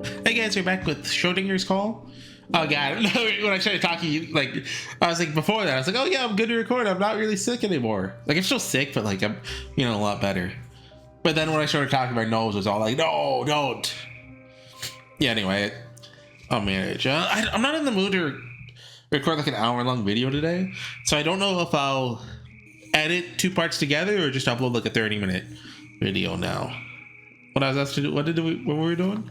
Hey guys, we're back with Schrodinger's call. Oh god, when I started talking, like, I was like, before that, I was like, oh yeah, I'm good to record. I'm not really sick anymore. Like, I'm still sick, but like, I'm, you know, a lot better. But then when I started talking, my nose was all like, no, don't. Yeah, anyway, I'll manage. I'm not in the mood to record like an hour-long video today, so I don't know if I'll edit 2 parts together or just upload like a 30-minute video now. What I was asked to do, what were we doing?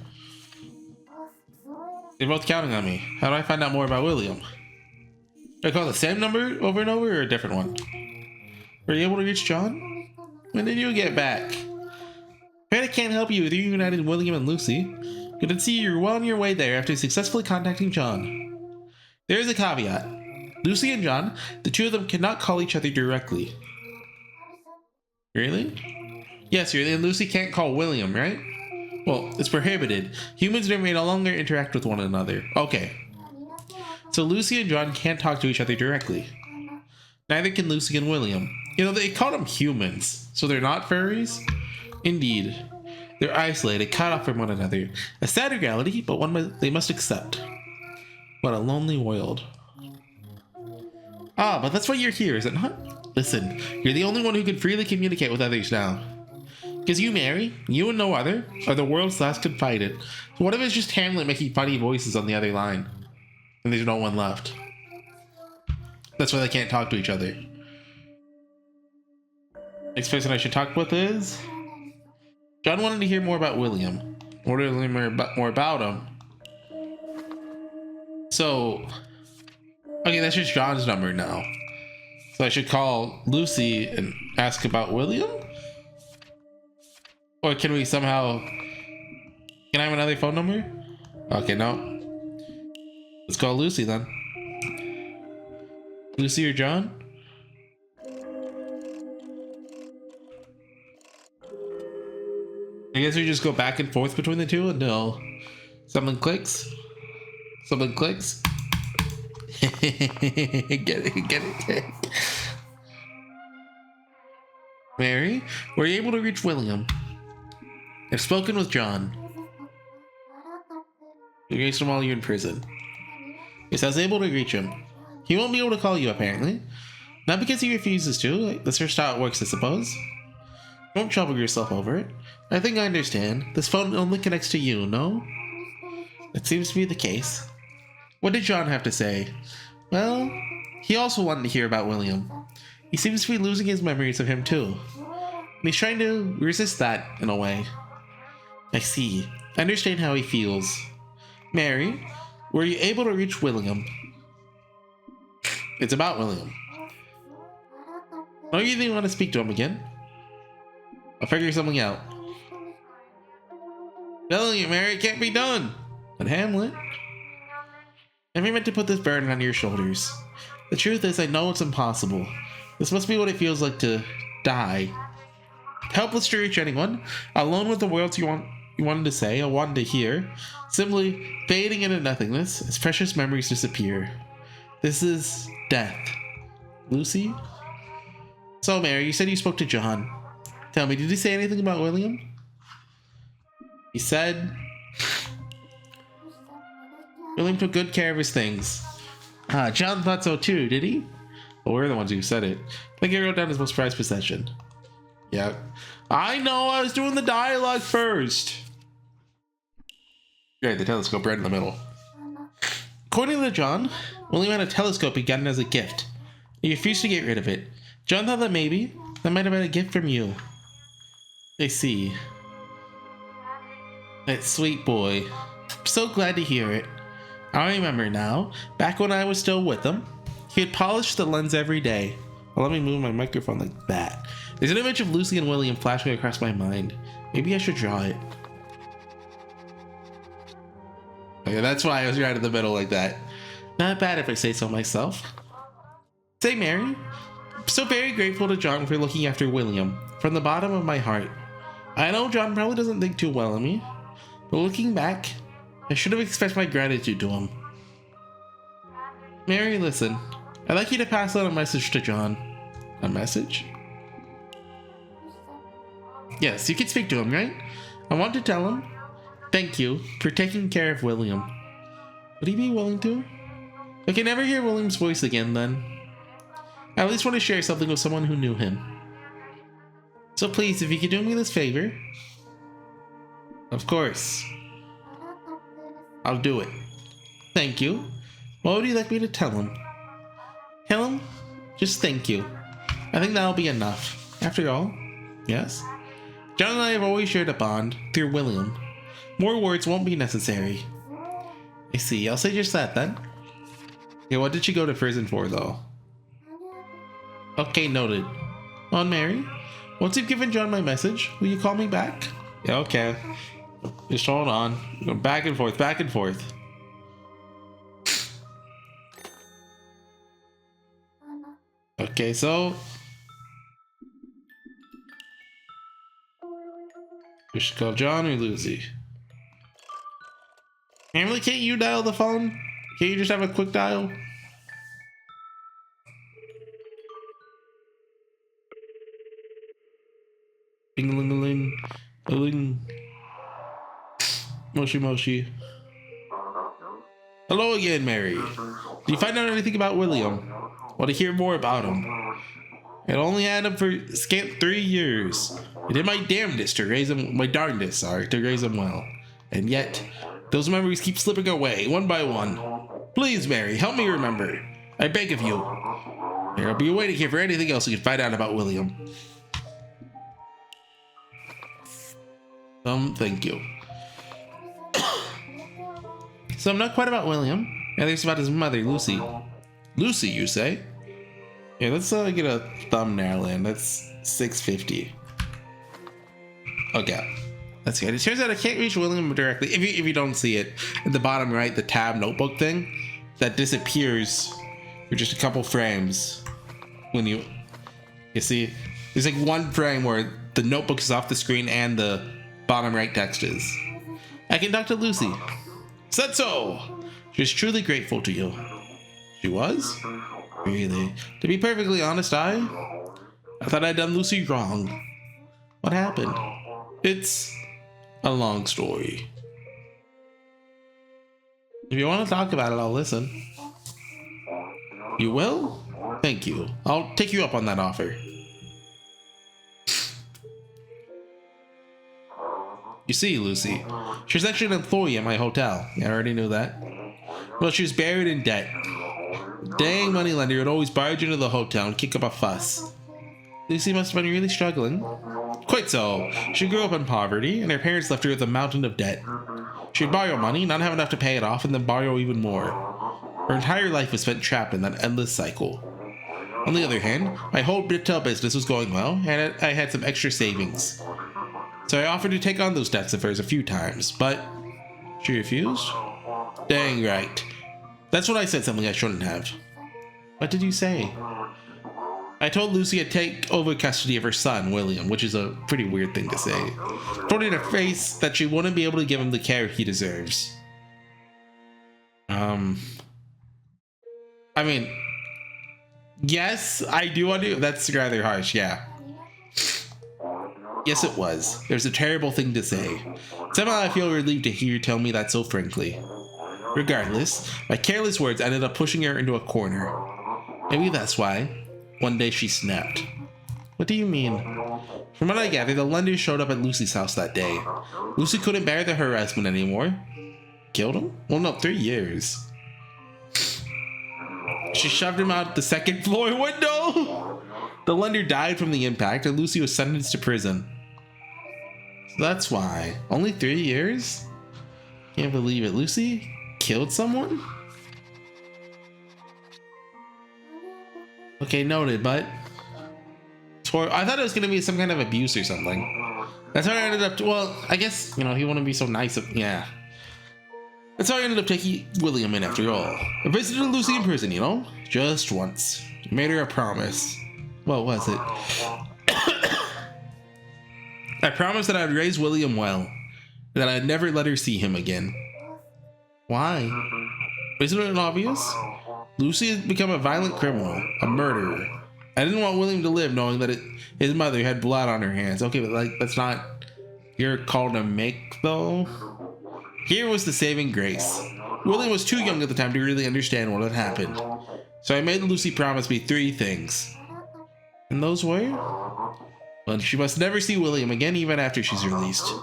They're both counting on me. How do I find out more about William? Do I call the same number over and over or a different one? Were you able to reach John? When did you get back? I can't help you with reunited William and Lucy. Good to see you're well on your way there after successfully contacting John. There is a caveat. Lucy and John, the two of them cannot call each other directly. Really? Yes, and Lucy can't call William, right? Well, it's prohibited. Humans may no longer interact with one another. Okay. So Lucy and John can't talk to each other directly. Neither can Lucy and William. You know, they call them humans, so they're not furries? Indeed. They're isolated, cut off from one another. A sad reality, but one they must accept. What a lonely world. Ah, but that's why you're here, is it not? Listen, you're the only one who can freely communicate with others now. Because you, Mary, you and no other, are the world's last confidant. So what if it's just Hamlet making funny voices on the other line? And there's no one left. That's why they can't talk to each other. Next person I should talk with is... John wanted to hear more about William. More about him. So... Okay, that's just John's number now. So I should call Lucy and ask about William? Or can we somehow... Can I have another phone number? Okay, no. Let's call Lucy then. Lucy or John? I guess we just go back and forth between the two until something clicks. Something clicks. Get it. Mary, were you able to reach William? I've spoken with John. You reached him while you're in prison. Yes, I was able to reach him. He won't be able to call you, apparently. Not because he refuses to. That's just how it works, I suppose. Don't trouble yourself over it. I think I understand. This phone only connects to you, no? That seems to be the case. What did John have to say? Well, he also wanted to hear about William. He seems to be losing his memories of him, too. And he's trying to resist that, in a way. I see. I understand how he feels. Mary, were you able to reach William? It's about William. Don't you think you want to speak to him again? I'll figure something out. Telling you, Mary, it can't be done. But Hamlet, I never meant to put this burden on your shoulders. The truth is, I know it's impossible. This must be what it feels like to die. Helpless to reach anyone, alone with the words you wanted to say, or wanted to hear, simply fading into nothingness as precious memories disappear. This is death. Lucy? So, Mary, you said you spoke to John. Tell me, did he say anything about William? He said... William took good care of his things. John thought so too, did he? Well, we're the ones who said it. I think he wrote down his most prized possession. Yeah. I know, I was doing the dialogue first. Right, the telescope right in the middle. According to John, William had a telescope he gotten as a gift. He refused to get rid of it. John thought that maybe that might have been a gift from you. I see. That sweet boy. I'm so glad to hear it. I remember now, back when I was still with him, he had polished the lens every day. Well, let me move my microphone like that. There's an image of Lucy and William flashing across my mind. Maybe I should draw it. Okay, that's why I was right in the middle like that. Not bad if I say so myself. Say, Mary, I'm so very grateful to John for looking after William, from the bottom of my heart. I know John probably doesn't think too well of me, but looking back, I should have expressed my gratitude to him. Mary, listen. I'd like you to pass on a message to John. A message? Yes, you can speak to him, right? I want to tell him Thank you for taking care of William. Would he be willing to? I can never hear William's voice again then. I at least want to share something with someone who knew him. So please, if you could do me this favor. Of course. I'll do it. Thank you. What would you like me to tell him? Tell him, just thank you. I think that'll be enough. After all, yes? John and I have always shared a bond through William. More words won't be necessary. I see, I'll say just that then. Yeah, what did she go to prison for though? Okay, noted. On Mary, once you've given John my message, will you call me back? Yeah, okay. Just hold on. Go back and forth, back and forth. Okay, so we should call John or Lucy. Emily, can't you dial the phone? Can't you just have a quick dial? Ding-a-ling-a-ling. A-ling. Moshi moshi. Hello again, Mary. Did you find out anything about William? Want to hear more about him? It only had him for scant 3 years. I did my damnedest to raise him, to raise him well. And yet, those memories keep slipping away, one by one. Please, Mary, help me remember. I beg of you. Here, I'll be waiting here for anything else you can find out about William. Thank you. So I'm not quite about William. At least about his mother, Lucy. Lucy, you say? Yeah, let's get a thumbnail in. That's $6.50. Okay. That's good. It turns out I can't reach William directly. If you don't see it, at the bottom right, the tab notebook thing, that disappears for just a couple frames. When you see, there's like one frame where the notebook is off the screen and the bottom right text is. I can talk to Lucy. Said so. She was truly grateful to you. She was? Really? To be perfectly honest, I thought I'd done Lucy wrong. What happened? It's a long story. If you want to talk about it, I'll listen. You will? Thank you. I'll take you up on that offer. You see, Lucy, she was actually an employee at my hotel. I already knew that. Well, she was buried in debt. Dang moneylender would always barge into the hotel and kick up a fuss. Lucy must have been really struggling. Quite so. She grew up in poverty, and her parents left her with a mountain of debt. She'd borrow money, not have enough to pay it off, and then borrow even more. Her entire life was spent trapped in that endless cycle. On the other hand, my whole retail business was going well, and I had some extra savings. So I offered to take on those debts of hers a few times, but she refused? Dang right. That's when I said something I shouldn't have. What did you say? I told Lucy I'd take over custody of her son, William, which is a pretty weird thing to say. Told her in her face that she wouldn't be able to give him the care he deserves. I mean, yes, I do want to. That's rather harsh, yeah. Yes, it was. It was a terrible thing to say. Somehow I feel relieved to hear you tell me that so frankly. Regardless, my careless words ended up pushing her into a corner. Maybe that's why. One day she snapped. What do you mean? From what I gather, the lender showed up at Lucy's house that day. Lucy couldn't bear the harassment anymore. Killed him? Well, no, 3 years. She shoved him out the second floor window! The lender died from the impact, and Lucy was sentenced to prison. So that's why. Only 3 years? Can't believe it. Lucy killed someone? Okay, noted, but I thought it was going to be some kind of abuse or something. That's how I ended up, well, I guess, you know, he wouldn't be so nice of, yeah. That's how I ended up taking William in after all. I visited Lucy in prison, you know? Just once. Made her a promise. What was it? I promised that I'd raise William well. That I'd never let her see him again. Why? Isn't it obvious? Lucy had become a violent criminal, a murderer. I didn't want William to live knowing that his mother had blood on her hands. Okay, but like, that's not your call to make, though. Here was the saving grace. William was too young at the time to really understand what had happened. So I made Lucy promise me 3 things. And those were? Well, she must never see William again even after she's released.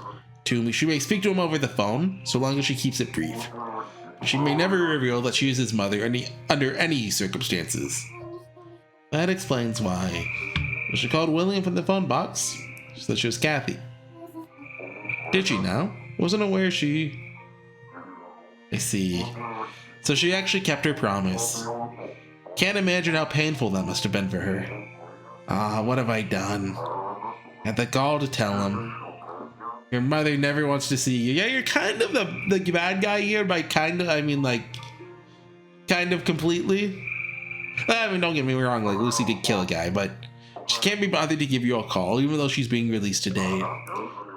2, she may speak to him over the phone, so long as she keeps it brief. She may never reveal that she is his mother under any circumstances. That explains why. When she called William from the phone box, she said she was Kathy. Did she now? Wasn't aware she... I see. So she actually kept her promise. Can't imagine how painful that must have been for her. Ah, what have I done? Had the gall to tell him. Your mother never wants to see you. Yeah, you're kind of the bad guy here. By kind of, I mean like, kind of completely. I mean, don't get me wrong, like Lucy did kill a guy, but she can't be bothered to give you a call, even though she's being released today.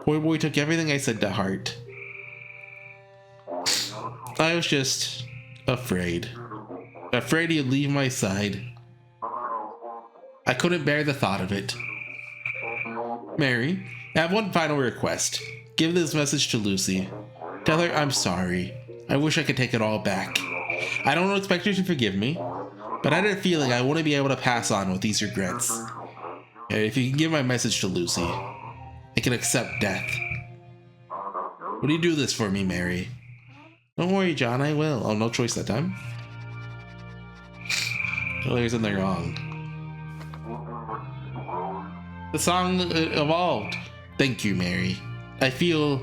Poor boy took everything I said to heart. I was just afraid. Afraid he'd leave my side. I couldn't bear the thought of it. Mary, I have one final request. Give this message to Lucy. Tell her I'm sorry. I wish I could take it all back. I don't expect her to forgive me, but I had a feeling I wouldn't be able to pass on with these regrets. If you can give my message to Lucy, I can accept death. Would you do this for me, Mary? Don't worry, John, I will. Oh, no choice that time. Oh, there's in the wrong. The song evolved. Thank you, Mary. I feel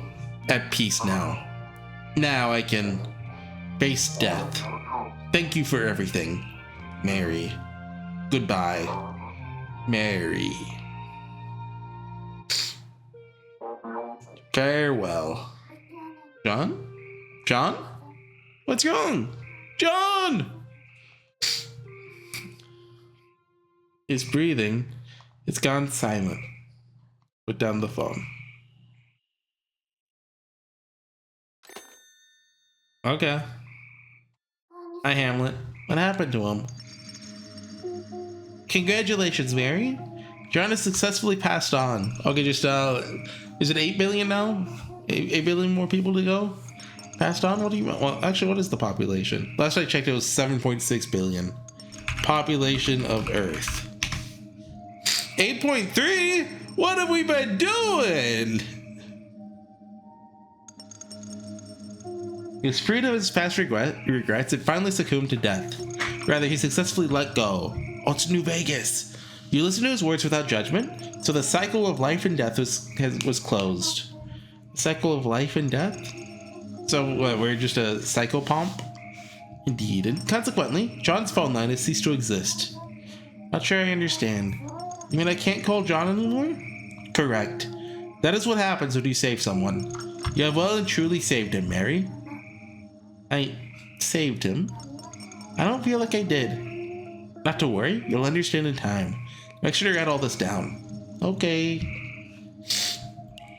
at peace now. Now I can face death. Thank you for everything, Mary. Goodbye, Mary. Farewell. John? John? What's wrong? John! His breathing, it's gone silent. Put down the phone. Okay. Hi, Hamlet. What happened to him? Congratulations, Mary. John has successfully passed on. Okay, just, is it 8 billion now? 8 billion more people to go? Passed on? What do you want? Well, actually, what is the population? Last I checked, it was 7.6 billion. Population of Earth. 8.3? What have we been doing? He was freed of his past regrets and finally succumbed to death. Rather, he successfully let go. Oh, it's New Vegas. You listen to his words without judgment, so the cycle of life and death was closed. Cycle of life and death? So what, we're just a psychopomp? Indeed, and consequently, John's phone line has ceased to exist. Not sure I understand. You mean I can't call John anymore? Correct. That is what happens when you save someone. You have well and truly saved him, Mary. I saved him? I don't feel like I did. Not to worry, you'll understand in time. Make sure to write all this down. Okay.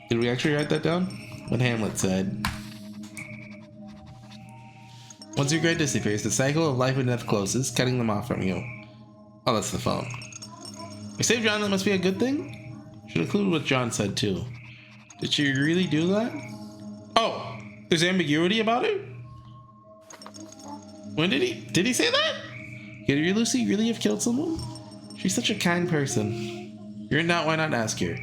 Did we actually write that down? What Hamlet said. Once regret disappears, the cycle of life and death closes, cutting them off from you. Oh, that's the phone. I saved John, that must be a good thing? Should include what John said too. Did she really do that? Oh, there's ambiguity about it? When did he say that? Could Lucy really have killed someone? She's such a kind person. You're not, why not ask her?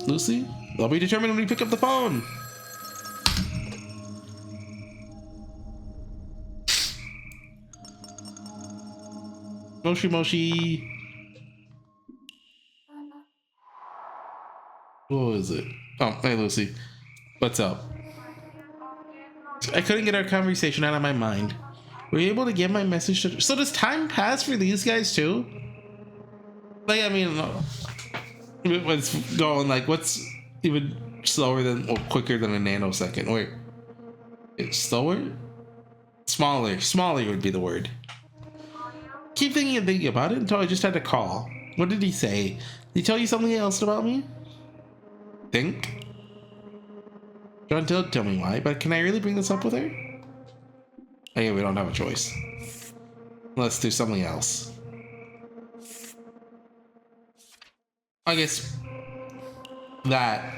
Lucy, I'll be determined when we pick up the phone. Moshi Moshi. What is it? Oh, hey Lucy. What's up? I couldn't get our conversation out of my mind. Were you able to get my message to... So does time pass for these guys too? Like, I mean, what's going, like, what's even slower than, or quicker than a nanosecond? Wait, it's slower? Smaller would be the word. Keep thinking and thinking about it until I just had to call. What did he say? Did he tell you something else about me? Think? John did tell me why, but can I really bring this up with her? Okay, we don't have a choice. Let's do something else. I guess that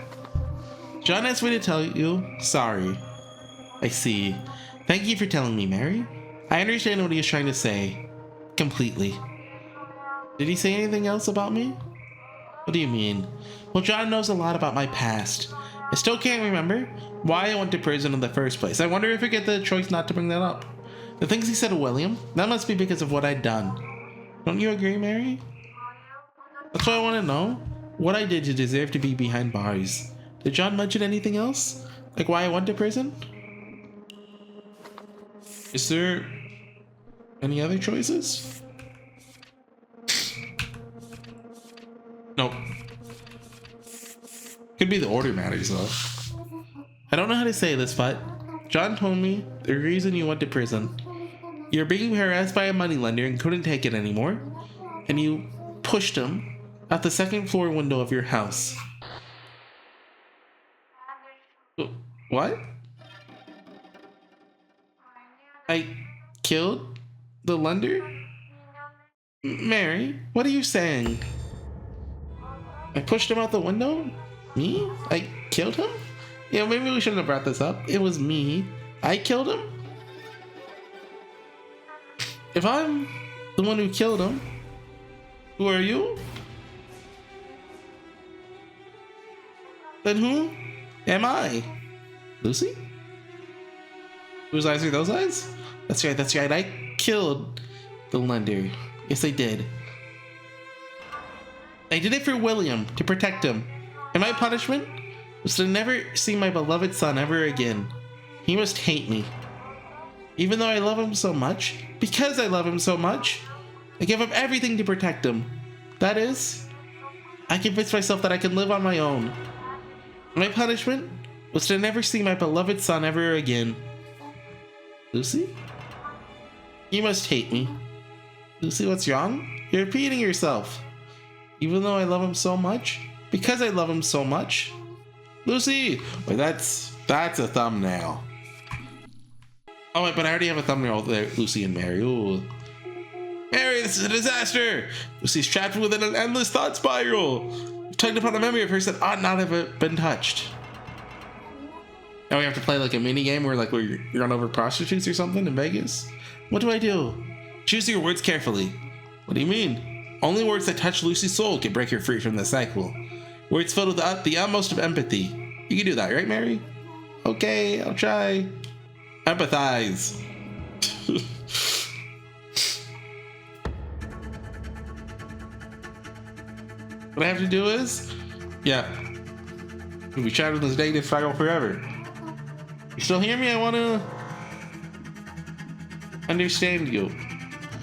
John asked me to tell you sorry. I see. Thank you for telling me, Mary. I understand what he was trying to say. Completely. Did he say anything else about me? What do you mean? Well, John knows a lot about my past. I still can't remember why I went to prison in the first place. I wonder if I get the choice not to bring that up. The things he said to William, that must be because of what I'd done. Don't you agree, Mary? That's why I want to know what I did to deserve to be behind bars. Did John mention anything else? Like why I went to prison? Is there any other choices? Nope. Could be the order matters though. I don't know how to say this, but John told me the reason you went to prison. You're being harassed by a moneylender and couldn't take it anymore, and you pushed him out the second floor window of your house. What? I killed the lender? Mary, what are you saying? I pushed him out the window? Me? I killed him? Yeah, maybe we shouldn't have brought this up. It was me. I killed him? If I'm the one who killed him, who are you? Then who am I? Lucy? Whose eyes are those eyes? That's right. I killed the lender. Yes, I did. I did it for William, to protect him. And my punishment was to never see my beloved son ever again. He must hate me. Even though I love him so much, because I love him so much, I give up everything to protect him. That is, I convinced myself that I can live on my own. My punishment was to never see my beloved son ever again. Lucy? You must hate me. Lucy, what's wrong? You're repeating yourself. Even though I love him so much, because I love him so much. Lucy! Wait, that's a thumbnail. Oh wait, but I already have a thumbnail there, Lucy and Mary. Ooh. Mary, this is a disaster! Lucy's trapped within an endless thought spiral. You've tugged upon a memory of hers that ought not have been touched. Now we have to play like a mini game where like we run over prostitutes or something in Vegas. What do I do? Choose your words carefully. What do you mean? Only words that touch Lucy's soul can break her free from the cycle. Words filled with the utmost of empathy. You can do that, right, Mary? Okay, I'll try. Empathize. What I have to do is, yeah, we'll be trapped in this negative cycle forever. You still hear me? I want to understand you,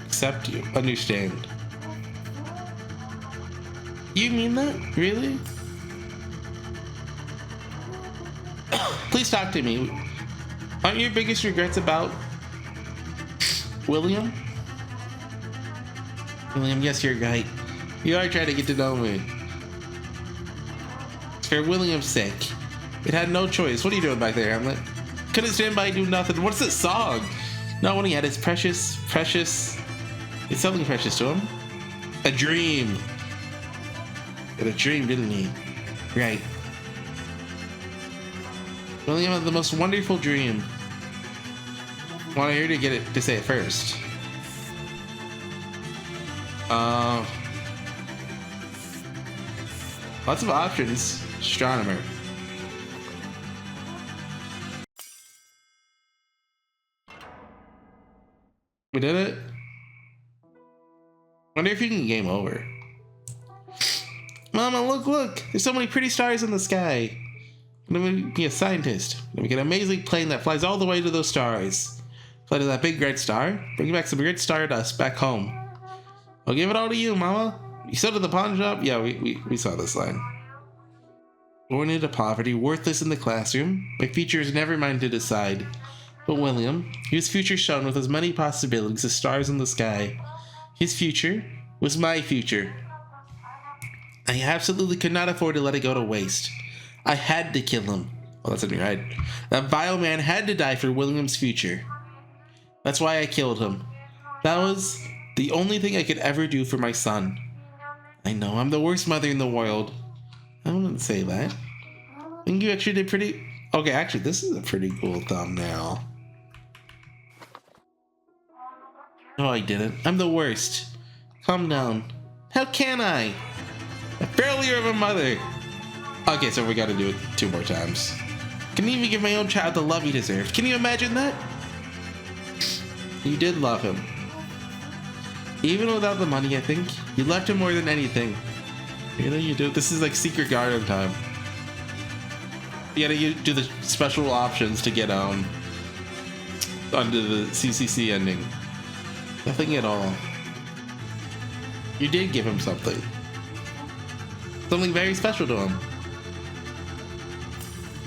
accept you, understand. You mean that? Really? Please talk to me. Aren't your biggest regrets about William? William, yes, you're right. You are trying to get to know me. For William's sake. It had no choice. What are you doing back there, Hamlet? Couldn't stand by and do nothing. What's this song? Not when he had his precious... It's something precious to him. A dream. He had a dream, didn't he? Right. William had the most wonderful dream. I want her to get it to say it first. Lots of options. Astronomer. We did it. Wonder if you can game over. Mama, look! There's so many pretty stars in the sky. I'm gonna be a scientist. I'm gonna get an amazing plane that flies all the way to those stars. Fly to that big red star. Bring back some red stardust back home. I'll give it all to you, Mama. You sold at the pawn shop? Yeah, we saw this line. Born into poverty, worthless in the classroom, my future is never mine to decide. But William, his future shone with as many possibilities as stars in the sky. His future was my future. I absolutely could not afford to let it go to waste. I had to kill him. Oh, that's in your head. That vile man had to die for William's future. That's why I killed him. That was the only thing I could ever do for my son. I know, I'm the worst mother in the world. I wouldn't say that. I think you actually did pretty... Okay, actually, this is a pretty cool thumbnail. No, I didn't. I'm the worst. Calm down. How can I? A failure of a mother. Okay, so we gotta do it 2 more times. Can even give my own child the love he deserved. Can you imagine that? You did love him. Even without the money, I think. You loved him more than anything. You know you do. This is like Secret Garden time. You gotta do the special options to get under the CCC ending. Nothing at all. You did give him something. Something very special to him.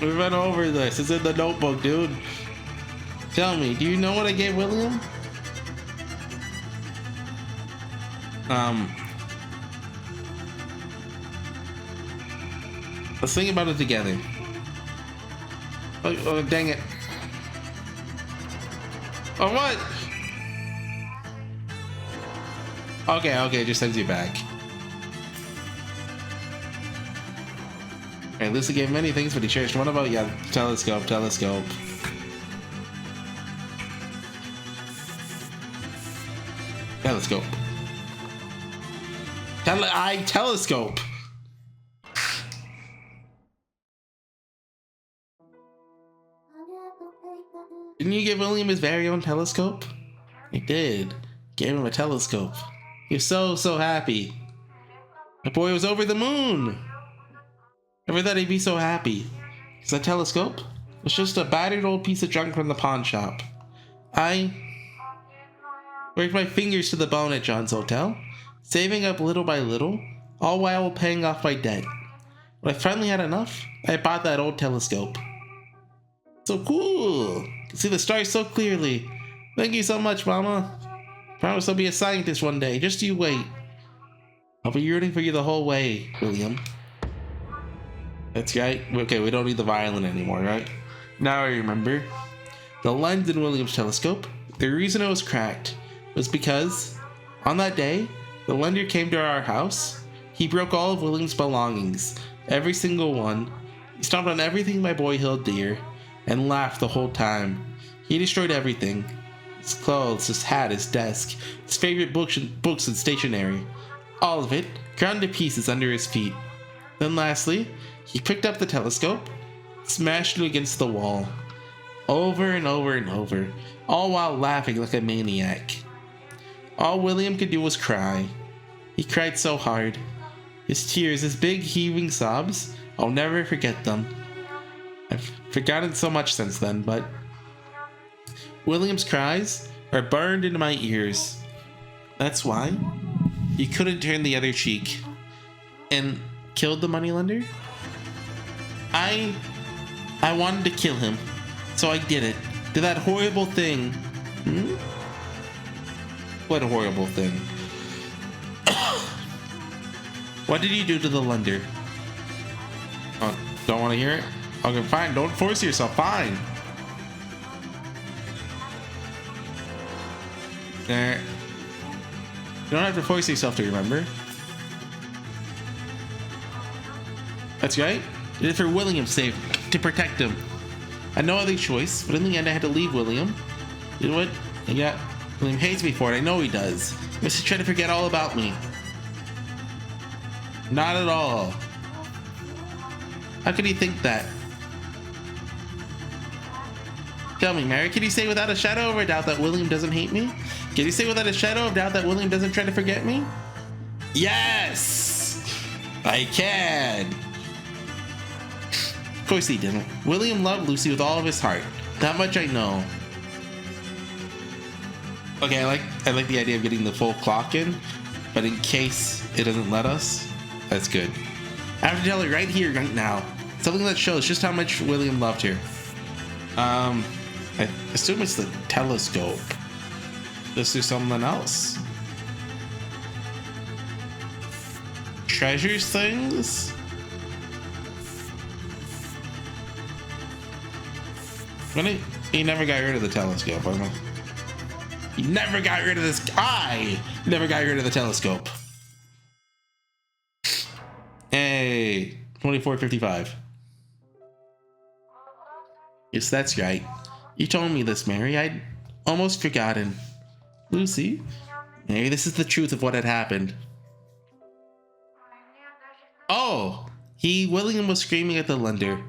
We went over this. It's in the notebook, dude. Tell me, do you know what I gave William? Let's think about it together. Oh, dang it. Oh, what? Okay, just sends you back. Alright, Lucy gave many things, but he cherished one about, yeah, telescope. Telescope. Telescope. Didn't you give William his very own telescope? I did. Gave him a telescope. He was so happy. My boy was over the moon. Never thought he'd be so happy. Is that telescope? It's just a battered old piece of junk from the pawn shop. I worked my fingers to the bone at John's hotel, saving up little by little, all while paying off my debt. When I finally had enough, I bought that old telescope. So cool! I can see the stars so clearly. Thank you so much, Mama. Promise I'll be a scientist one day. Just you wait. I'll be rooting for you the whole way, William. That's right. Okay, we don't need the violin anymore, right? Now I remember. The lens in William's telescope, the reason it was cracked was because on that day, the lender came to our house. He broke all of William's belongings, every single one. He stomped on everything my boy held dear and laughed the whole time. He destroyed everything. His clothes, his hat, his desk, his favorite books and stationery. All of it ground to pieces under his feet. Then lastly, he picked up the telescope, smashed it against the wall, over and over and over, all while laughing like a maniac. All William could do was cry. He cried so hard. His tears, his big heaving sobs, I'll never forget them. I've forgotten so much since then, but William's cries are burned into my ears. That's why he couldn't turn the other cheek and killed the moneylender. I wanted to kill him, so I did it. Did that horrible thing. What a horrible thing. What did you do to the lender? Oh, don't want to hear it? Okay, fine. Don't force yourself. Fine. There. You don't have to force yourself to remember. That's right. Did it for William's sake, to protect him. I had no other choice, but in the end I had to leave William. You know what? Yeah, William hates me for it. I know he does. He must try to forget all about me. Not at all. How could he think that? Tell me, Mary, can you say without a shadow of a doubt that William doesn't hate me? Can you say without a shadow of doubt that William doesn't try to forget me? Yes! I can! Of course he didn't. William loved Lucy with all of his heart. That much I know. Okay, I like the idea of getting the full clock in, but in case it doesn't let us, that's good. I have to tell her right here, right now. Something that shows just how much William loved her. I assume it's the telescope. Let's do something else. Treasures things? He never got rid of the telescope, huh? He never got rid of this guy. Never got rid of the telescope. Hey, 24:55. Yes, that's right. You told me this, Mary. I'd almost forgotten. Lucy? Mary, this is the truth of what had happened. Oh! William was screaming at the lender.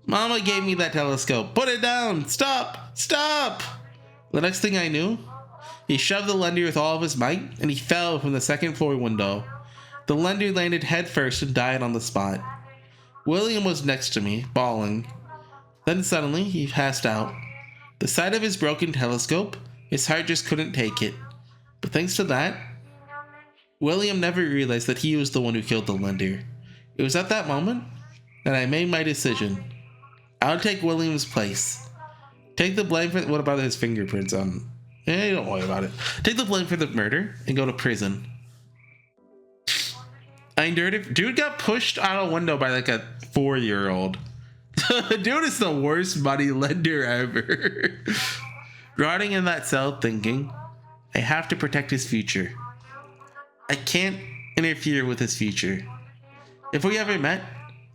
Mama gave me that telescope. Put it down! Stop! Stop! The next thing I knew, he shoved the lender with all of his might, and he fell from the second floor window. The lender landed headfirst and died on the spot. William was next to me, bawling. Then suddenly, he passed out. The sight of his broken telescope, his heart just couldn't take it. But thanks to that, William never realized that he was the one who killed the lender. It was at that moment that I made my decision. I'll take William's place. Take the blame for... What about his fingerprints on... don't worry about it. Take the blame for the murder and go to prison. I endured it. Dude got pushed out a window by like a 4-year-old. Dude is the worst money lender ever. Rotting in that cell thinking, I have to protect his future. I can't interfere with his future. If we ever met,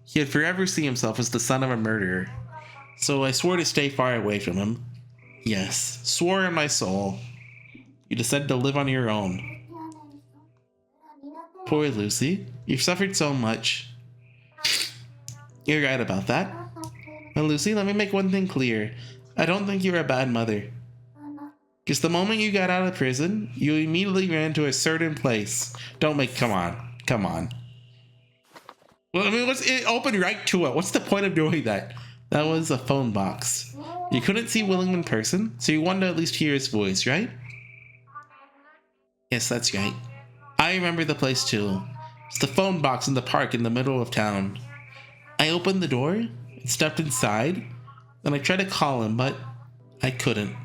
he'd forever see himself as the son of a murderer. So I swore to stay far away from him. Yes, swore in my soul. You decided to live on your own. Poor Lucy, you've suffered so much. You're right about that. Now Lucy, let me make one thing clear. I don't think you're a bad mother. Because the moment you got out of prison, you immediately ran to a certain place. Come on. Well, I mean, it opened right to it. What's the point of doing that? That was a phone box. You couldn't see William in person, so you wanted to at least hear his voice, right? Yes, that's right. I remember the place too. It's the phone box in the park in the middle of town. I opened the door and stepped inside, and I tried to call him, but I couldn't.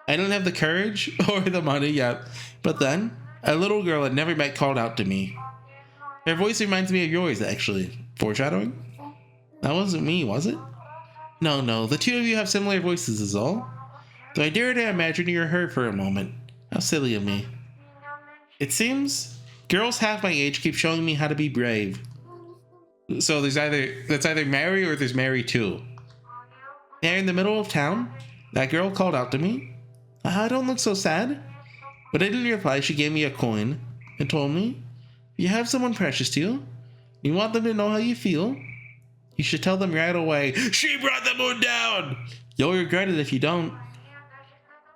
I didn't have the courage or the money yet, but then a little girl I'd never met called out to me. Her voice reminds me of yours, actually. Foreshadowing? That wasn't me, was it? No, the two of you have similar voices is all. Though I dare to imagine you're her for a moment. How silly of me. It seems girls half my age keep showing me how to be brave. So that's either Mary or there's Mary too. There in the middle of town, that girl called out to me. Don't look so sad. But I didn't reply. She gave me a coin and told me, you have someone precious to you. You want them to know how you feel. You should tell them right away. She brought the moon down! You'll regret it if you don't.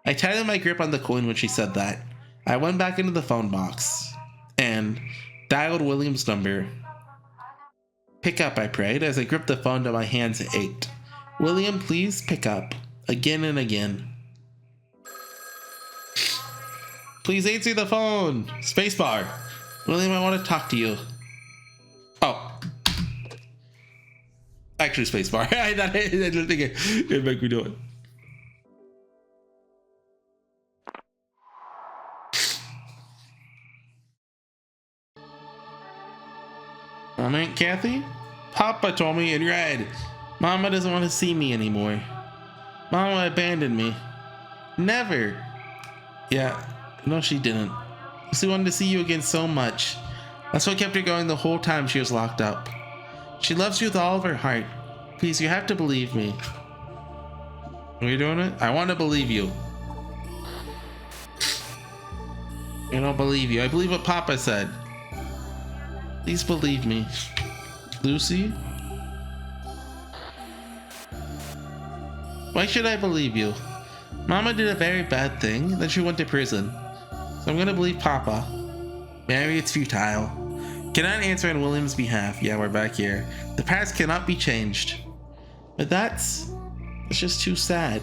I tightened my grip on the coin when she said that. I went back into the phone box and dialed William's number. Pick up, I prayed, as I gripped the phone till my hands ached. William, please pick up. Again and again. Please answer the phone. Spacebar. William, I want to talk to you. Oh. Actually, spacebar. I didn't think it'd make me do it. Aunt Kathy? Papa told me in red. Mama doesn't want to see me anymore. Mama abandoned me. Never. Yeah, no she didn't. She wanted to see you again so much. That's what kept her going the whole time she was locked up. She loves you with all of her heart. Please, you have to believe me. Are you doing it? I want to believe you. I don't believe you. I believe what Papa said. Please believe me. Lucy? Why should I believe you? Mama did a very bad thing, then she went to prison. So I'm gonna believe Papa. Mary, it's futile. Cannot answer on William's behalf. Yeah, we're back here. The past cannot be changed. But it's just too sad.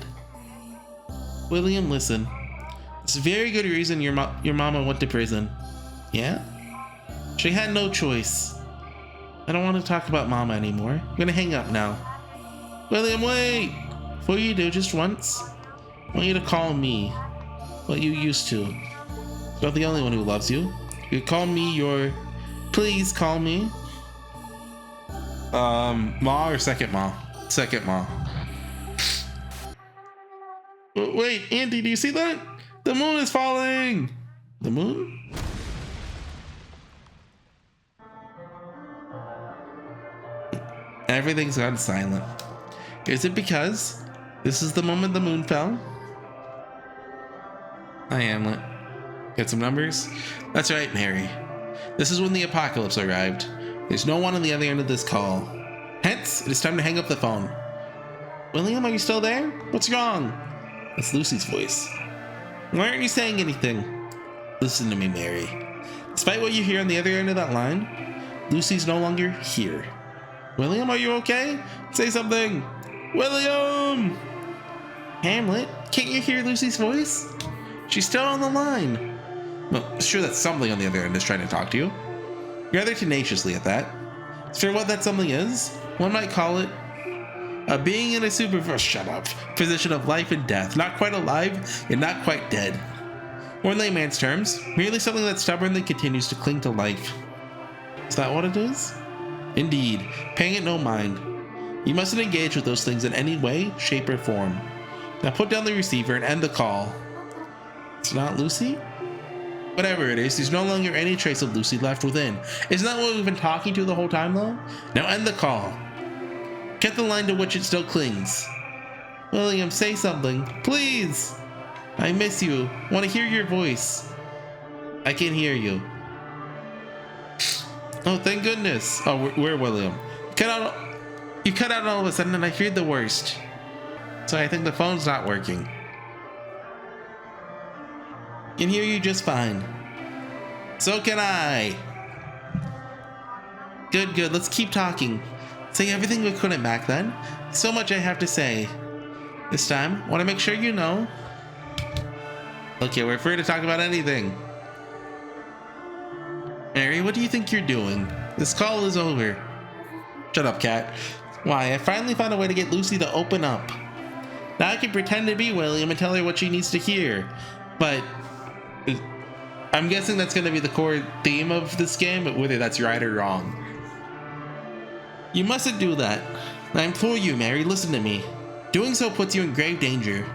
William, listen. It's a very good reason your mama went to prison. Yeah? She had no choice. I don't want to talk about mama anymore. I'm gonna hang up now. William, wait! Before you do, just once, I want you to call me what you used to. You're not the only one who loves you. You call me your... Please call me... Ma or second ma? Second ma. Wait, Andy, do you see that? The moon is falling! The moon? Everything's gone silent. Is it because this is the moment the moon fell? Hi, Hamlet. Get some numbers? That's right, Mary. This is when the apocalypse arrived. There's no one on the other end of this call. Hence, it is time to hang up the phone. William, are you still there? What's wrong? That's Lucy's voice. Why aren't you saying anything? Listen to me, Mary. Despite what you hear on the other end of that line, Lucy's no longer here. William, are you okay? Say something. William! Hamlet, can't you hear Lucy's voice? She's still on the line. Well, sure that something on the other end is trying to talk to you. Rather tenaciously at that. As for what that something is, one might call it a being in a position of life and death, not quite alive and not quite dead. Or in layman's terms, merely something that stubbornly continues to cling to life. Is that what it is? Indeed, paying it no mind. You mustn't engage with those things in any way, shape, or form. Now put down the receiver and end the call. It's not Lucy? Whatever it is, there's no longer any trace of Lucy left within. Isn't that what we've been talking to the whole time, though? Now end the call. Get the line to which it still clings. William, say something. Please! I miss you. Want to hear your voice. I can hear you. Oh, thank goodness. Oh, where William? You cut out all of a sudden and I feared the worst. So I think the phone's not working. Can hear you just fine. So can I. Good. Let's keep talking. Say everything we couldn't back then. So much I have to say. This time, want to make sure you know. Okay, we're free to talk about anything. Mary, what do you think you're doing? This call is over. Shut up, Cat. Why, I finally found a way to get Lucy to open up. Now I can pretend to be William and tell her what she needs to hear. But I'm guessing that's going to be the core theme of this game, but whether that's right or wrong. You mustn't do that. I implore you, Mary, listen to me. Doing so puts you in grave danger.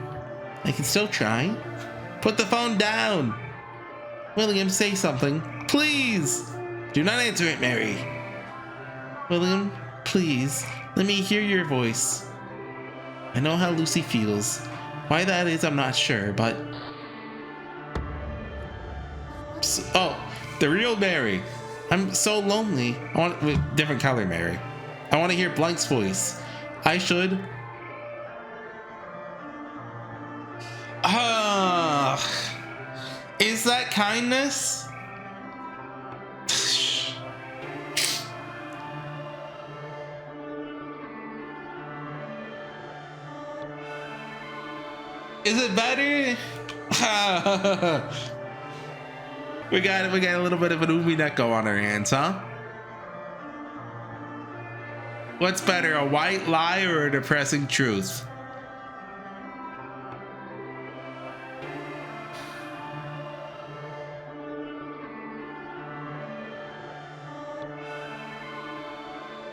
I can still try. Put the phone down. William, say something. Please. Do not answer it, Mary. William, please. Let me hear your voice. I know how Lucy feels. Why that is, I'm not sure, but... Oh, the real Mary. I'm so lonely. I want with different color, Mary. I want to hear Blank's voice. I should. Is that kindness? Is it better? We got a little bit of an Umineko on our hands, huh? What's better, a white lie or a depressing truth?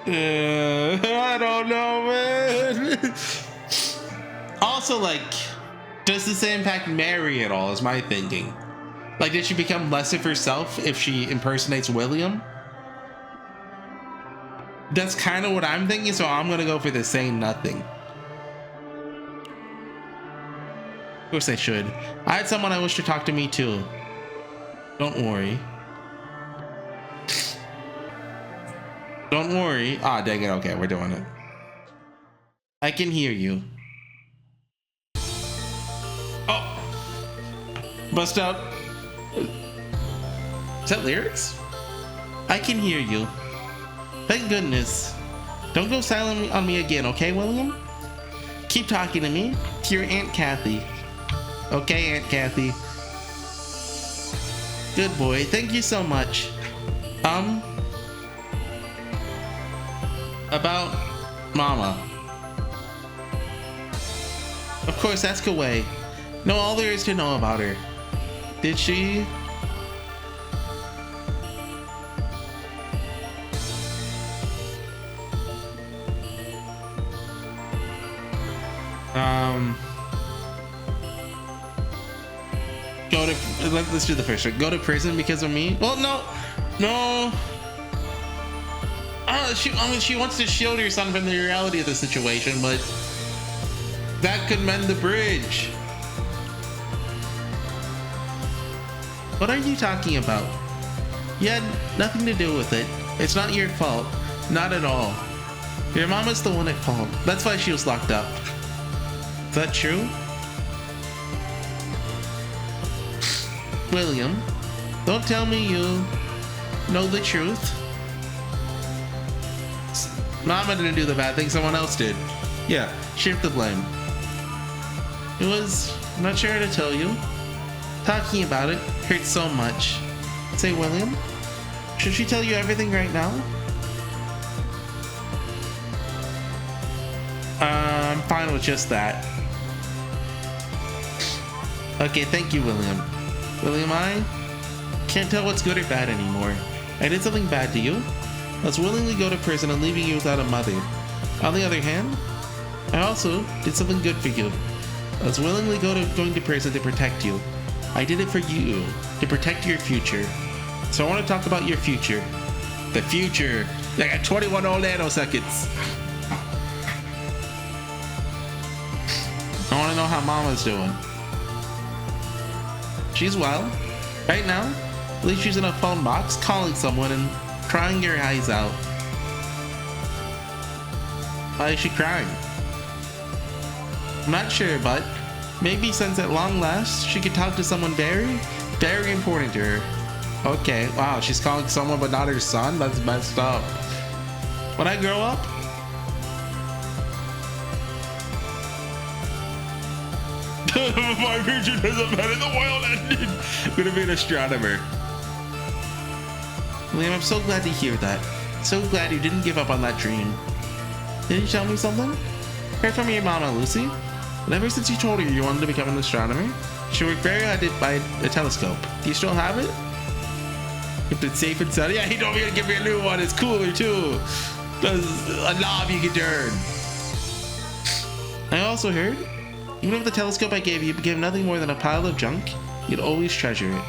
I don't know, man. Also, like, does this impact Mary at all, is my thinking. Like, did she become less of herself if she impersonates William? That's kind of what I'm thinking, so I'm gonna go for the saying nothing. Of course I should. I had someone I wish to talk to me too. Don't worry. Don't worry. Ah, dang it. Okay, we're doing it. I can hear you. Oh! Bust out. Is that lyrics? I can hear you. Thank goodness. Don't go silent on me again, okay, William? Keep talking to me. To your Aunt Kathy. Okay, Aunt Kathy. Good boy. Thank you so much. About Mama. Of course, ask away. Know all there is to know about her. Did she? Go to, let's do the first one. Go to prison because of me? Well, no. She wants to shield her son from the reality of the situation, but That could mend the bridge. What are you talking about? You had nothing to do with it. It's not your fault. Not at all. Your mama's the one at fault. That's why she was locked up. Is that true? William, don't tell me you know the truth. Mama didn't do the bad thing, someone else did. Yeah, shift the blame. It was, I'm not sure how to tell you. Talking about it hurts so much. Say, William, should she tell you everything right now? I'm fine with just that. Okay, thank you, William. William, I can't tell what's good or bad anymore. I did something bad to you. Let's willingly go to prison and leaving you without a mother. On the other hand, I also did something good for you. Let's willingly going to prison to protect you. I did it for you, to protect your future. So I want to talk about your future. The future. I got 21 whole nanoseconds. I want to know how Mama's doing. She's well. Right now, at least she's in a phone box, calling someone and crying her eyes out. Why is she crying? I'm not sure, but maybe since at long last she could talk to someone very, very important to her. Okay, wow, she's calling someone but not her son? That's messed up. When I grow up, my future doesn't matter, the world ended. I'm gonna be an astronomer. William, I'm so glad to hear that. So glad you didn't give up on that dream. Did you tell me something? Heard from your mama, Lucy. And ever since you told her you wanted to become an astronomer, she worked very hard to buy a telescope. Do you still have it? Kept it safe and sound. Yeah, he told me to give me a new one. It's cooler too. There's a knob you can turn. I also heard, even if the telescope I gave you became nothing more than a pile of junk, you'd always treasure it.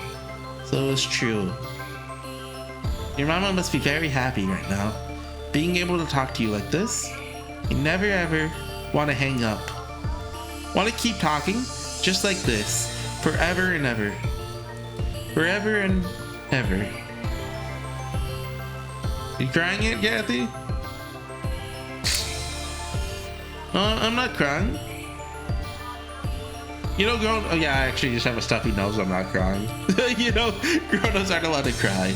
So it's true. Your mama must be very happy right now. Being able to talk to you like this, you never ever want to hang up. Want to keep talking just like this, forever and ever. Forever and ever. You crying yet, Kathy? I'm not crying. You know, oh yeah, I actually just have a stuffy nose, I'm not crying. You know, grown-ups aren't allowed to cry.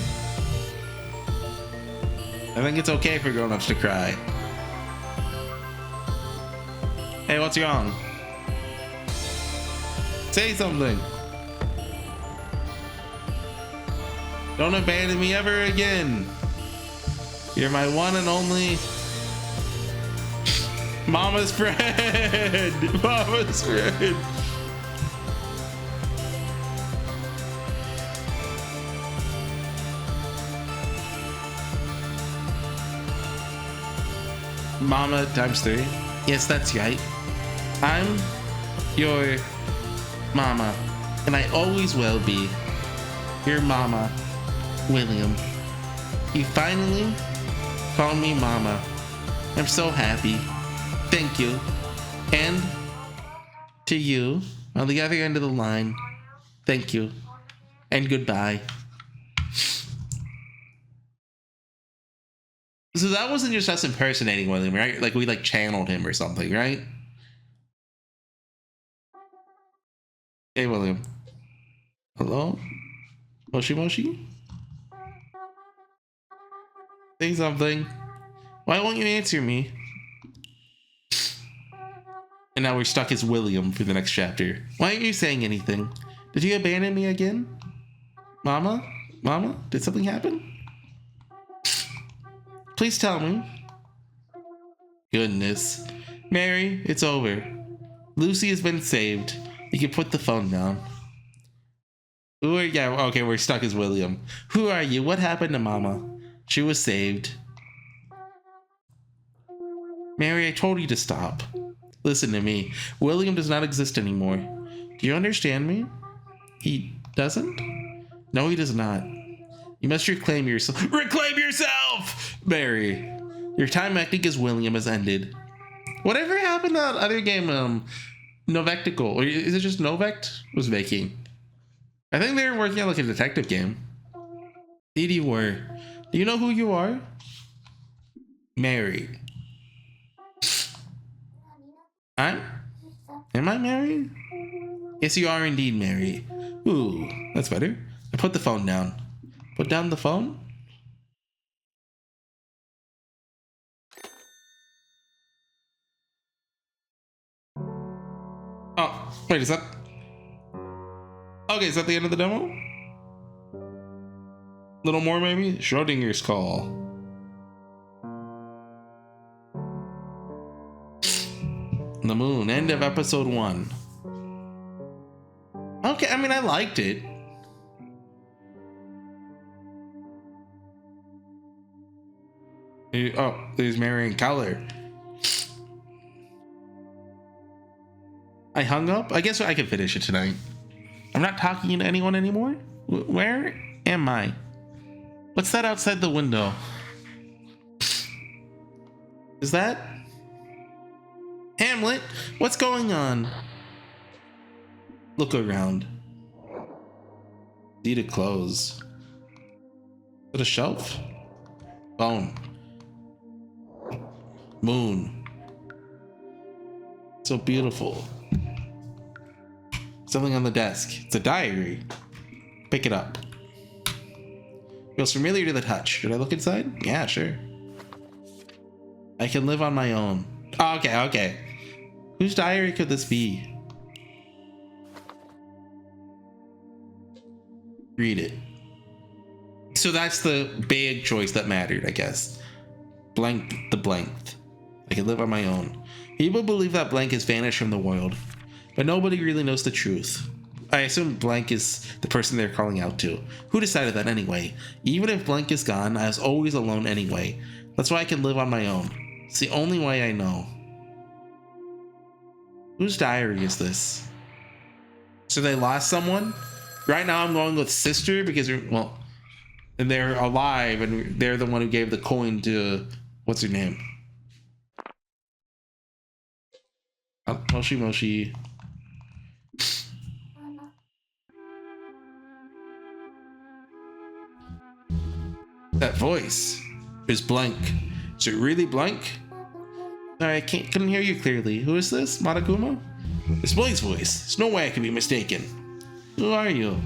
I think it's okay for grown-ups to cry. Hey, what's wrong? Say something. Don't abandon me ever again. You're my one and only Mama's friend. Mama's friend. Mama times 3. Yes, that's right. I'm your mama, and I always will be your mama, William. You finally called me mama. I'm so happy. Thank you. And to you, on the other end of the line, thank you. And goodbye. So that wasn't just us impersonating William, right? Like we channeled him or something, right? Hey, William. Hello? Moshi Moshi? Say something. Why won't you answer me? And now we're stuck as William for the next chapter. Why aren't you saying anything? Did you abandon me again? Mama? Mama? Did something happen? Please tell me. Goodness. Mary, it's over. Lucy has been saved. You can put the phone down. Who are you? Yeah, okay, we're stuck as William. Who are you? What happened to Mama? She was saved. Mary, I told you to stop. Listen to me. William does not exist anymore. Do you understand me? He doesn't? No, he does not. You must reclaim yourself. Reclaim yourself! Mary, your time acting as William has ended. Whatever happened to that other game, Novectical, or is it just Novect was making? I think they were working on like a detective game. Indeed you were. Do you know who you are? Mary. Am I Mary? Yes, you are indeed Mary. Ooh, that's better. I put the phone down. Put down the phone? Oh, wait, is that... Okay, is that the end of the demo? Little more, maybe? Schrodinger's call. The moon. End of episode 1. Okay, I mean, I liked it. Oh, there's Mary in color. I hung up? I guess I could finish it tonight. I'm not talking to anyone anymore? Where am I? What's that outside the window? Is that... Hamlet? What's going on? Look around. See to close. Is it a shelf? Phone. Moon. So beautiful. Something on the desk. It's a diary. Pick it up. Feels familiar to the touch. Should I look inside? Yeah, sure. I can live on my own. Oh, okay. Whose diary could this be? Read it. So that's the big choice that mattered, I guess. Blank the blanked. I can live on my own. People believe that blank has vanished from the world, but nobody really knows the truth. I assume blank is the person they're calling out to. Who decided that anyway? Even if blank is gone, I was always alone anyway. That's why I can live on my own. It's the only way I know. Whose diary is this? So they lost someone? Right now I'm going with sister because, well, and they're alive and they're the one who gave the coin to, what's her name? Moshi. That voice is blank. Is it really blank? Sorry, I couldn't hear you clearly. Who is this? Mataguma? It's Blank's voice. There's no way I can be mistaken. Who are you?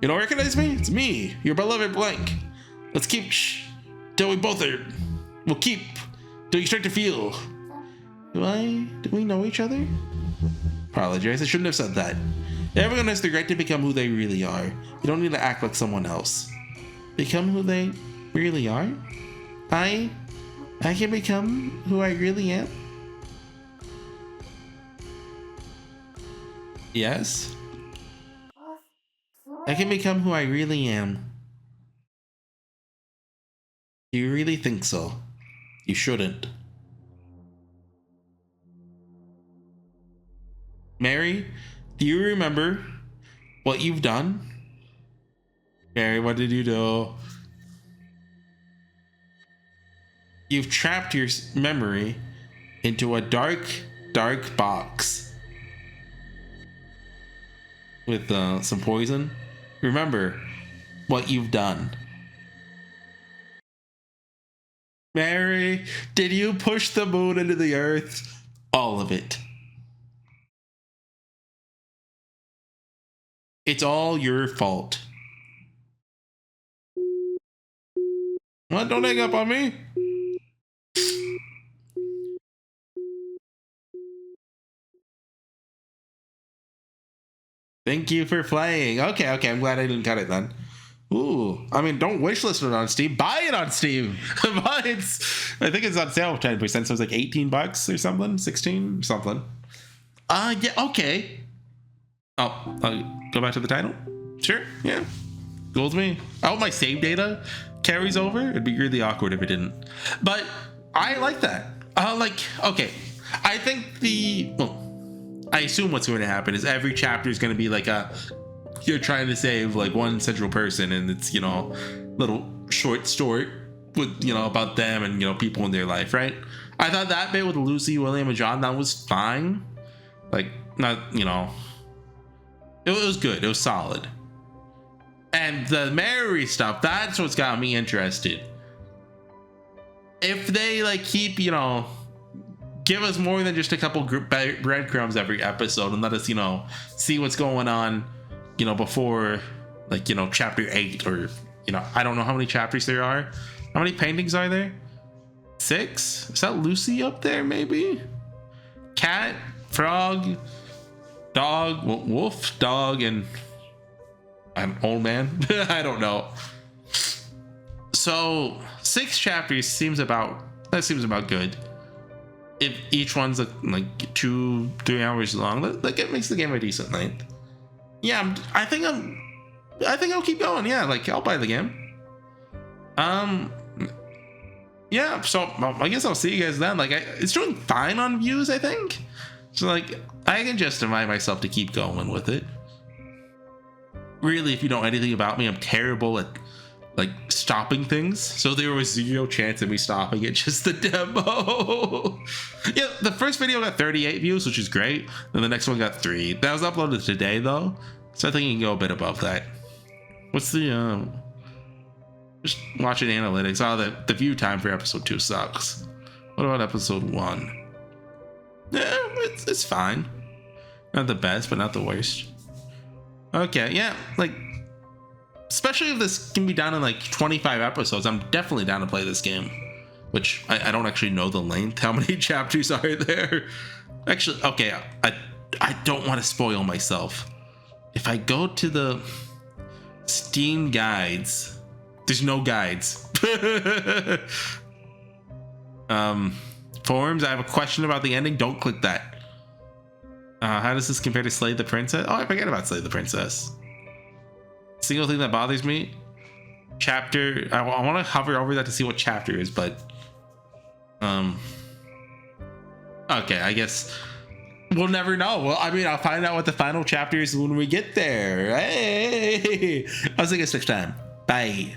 You don't recognize me? It's me, your beloved Blank. Let's keep till we both are. We'll keep till you start to feel. Do we know each other? Apologize, I shouldn't have said that. Everyone has the right to become who they really are. You don't need to act like someone else. Become who they really are? I can become who I really am? Yes. I can become who I really am. Do you really think so? You shouldn't. Mary, do you remember what you've done? Mary, what did you do? You've trapped your memory into a dark box with some poison. Remember what you've done. Mary, did you push the moon into the earth? All of it. It's all your fault. What? Don't hang up on me. Thank you for playing. Okay, I'm glad I didn't cut it then. Ooh, I mean, don't wishlist it on Steam. Buy it on Steam. I think it's on sale 10%, so it's like $18 or something, 16 or something. Yeah, okay. Oh, go back to the title? Sure, yeah. Cool with me. I hope my save data carries over. It'd be really awkward if it didn't. But I like that. Okay. I think I assume what's going to happen is every chapter is going to be like you're trying to save like one central person and it's, little short story with, you know, about them and, you know, people in their life, right? I thought that bit with Lucy, William, and John, that was fine. Like, not, you know, it was good. It was solid. And the Mary stuff, that's what's got me interested. If they like keep, you know, give us more than just a couple breadcrumbs every episode and let us, you know, see what's going on, you know, before, like, you know, chapter 8 or, you know, I don't know how many chapters there are. How many paintings are there? 6? Is that Lucy up there, maybe? Cat, frog, dog, wolf, dog, and an old man. I don't know. So 6 chapters seems about good. If each one's like 2-3 hours long, like it makes the game a decent length. Yeah, I think I'll keep going. Yeah, like I'll buy the game. Yeah, so I guess I'll see you guys then. Like it's doing fine on views, I think. So like I can justify myself to keep going with it. Really, if you know anything about me, I'm terrible at like stopping things. So there was 0 chance of me stopping it, just the demo. Yeah, the first video got 38 views, which is great. Then the next one got 3. That was uploaded today though, so I think you can go a bit above that. What's the just watching analytics? Oh, the view time for episode 2 sucks. What about episode 1? Yeah, it's fine. Not the best, but not the worst. Okay, yeah, like especially if this can be done in like 25 episodes, I'm definitely down to play this game. Which I don't actually know the length. How many chapters are there? Actually, okay, I don't want to spoil myself. If I go to the Steam guides, there's no guides. Forums, I have a question about the ending. Don't click that. How does this compare to Slay the Princess? Oh, I forget about Slay the Princess. Single thing that bothers me, chapter. I want to hover over that to see what chapter is, but okay, I guess we'll never know. Well, I mean, I'll find out what the final chapter is when we get there. Hey, I'll see you guys next time. Bye.